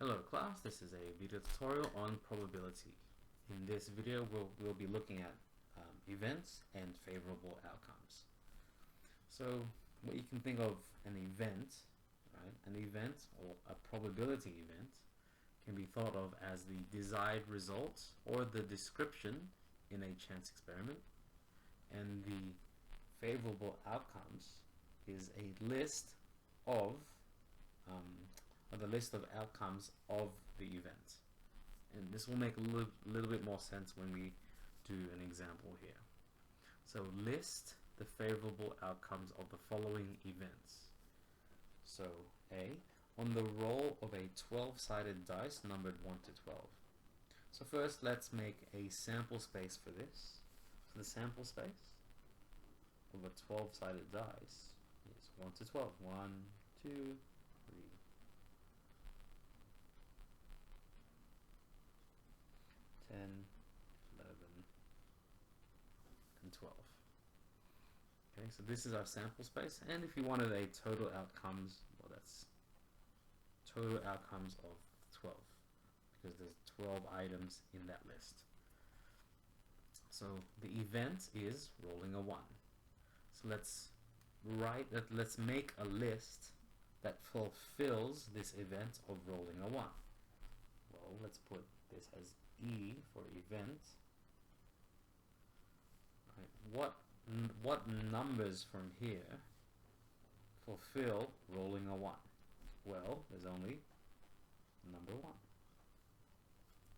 Hello class, this is a video tutorial on probability. In this video we'll be looking at events and favorable outcomes. So what you can think of an event, right? An event or a probability event can be thought of as the desired result or the description in a chance experiment, and the favorable outcomes is a list of the list of outcomes of the event. And this will make a little bit more sense when we do an example here. So list the favorable outcomes of the following events. So A, on the roll of a 12-sided dice numbered 1 to 12. So first let's make a sample space for this. So the sample space of a 12-sided dice is 1 to 12. 1, 2, 3, 10, 11, and 12. Okay, so this is our sample space, and if you wanted a total outcomes, well, that's total outcomes of 12, because there's 12 items in that list. So the event is rolling a 1. So let's make a list that fulfills this event of rolling a 1. Well, let's put this as E for event. Right. What numbers from here fulfill rolling a 1? Well, there's only number 1.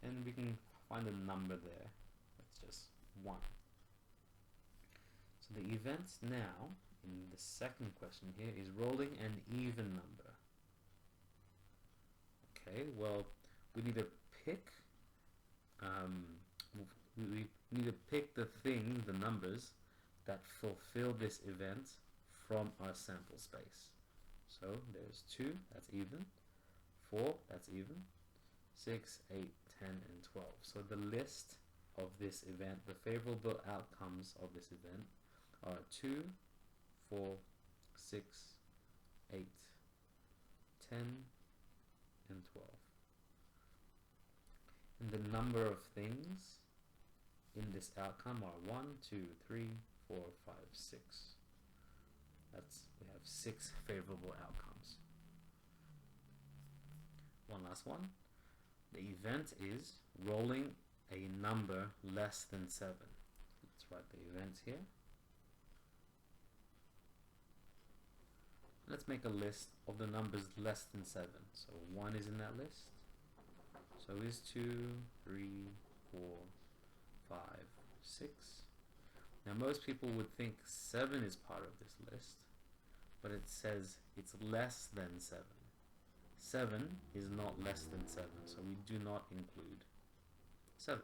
And we can find a number there. That's just 1. So the event now, in the second question here, is rolling an even number. Okay, well, we need to pick the numbers that fulfill this event from our sample space. So there's 2, that's even, 4, that's even, 6, 8, 10, and 12. So the list of this event, the favorable outcomes of this event, are 2, 4, 6, 8, 10, and 12. And the number of things in this outcome are 1, 2, 3, 4, 5, 6. We have 6 favorable outcomes. One last one. The event is rolling a number less than 7. Let's write the event here. Let's make a list of the numbers less than 7. So 1 is in that list. So is 2, 3, 4, 5, 6. Now most people would think 7 is part of this list, but it says it's less than 7. 7 is not less than 7, so we do not include 7.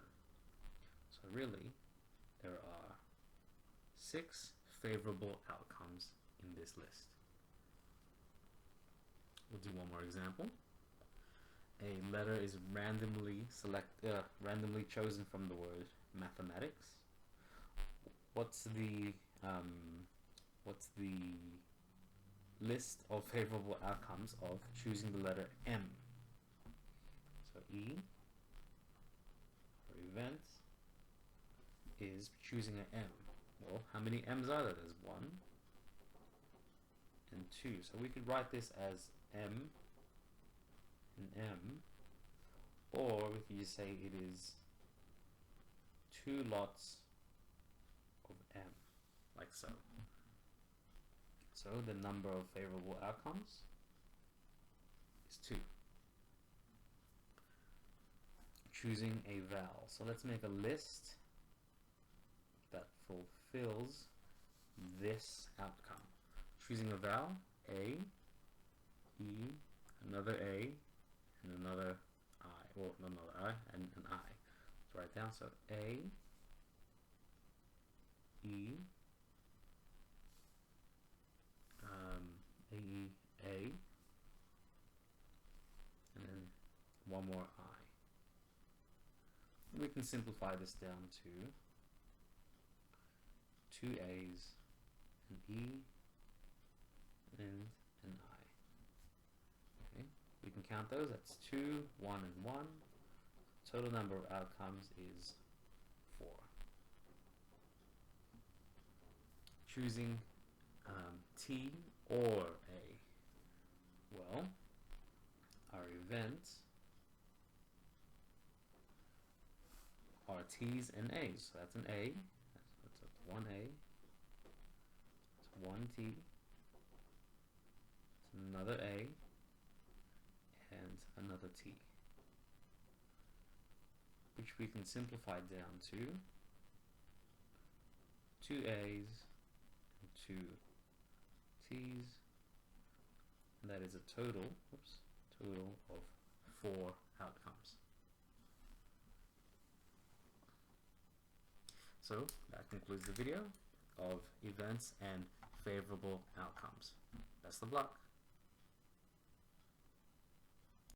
So really, there are 6 favorable outcomes in this list. We'll do one more example. A letter is randomly chosen from the word mathematics. What's the list of favorable outcomes of choosing the letter M? So E for event is choosing an M. Well, how many M's are there? There's 1 and 2. So we could write this as M and M, or we could just say it is 2 lots of M, like so. So the number of favorable outcomes is 2. Choosing a vowel. So let's make a list that fulfills this outcome. Choosing a vowel, A, E, another A, and another I, or another I, and an I. Let's write it down. So A, E, A, and then one more I. And we can simplify this down to 2 A's, an E, and an I. Okay, you can count those. That's 2, 1, and 1. Total number of outcomes is 4. Choosing T or A. Well, our events are T's and A's. So that's an A. That's 1A. It's 1T. It's another A. And another T. Which we can simplify down to 2 A's and 2 T's. And that is a total of 4 outcomes. So that concludes the video of events and favorable outcomes. Best of luck.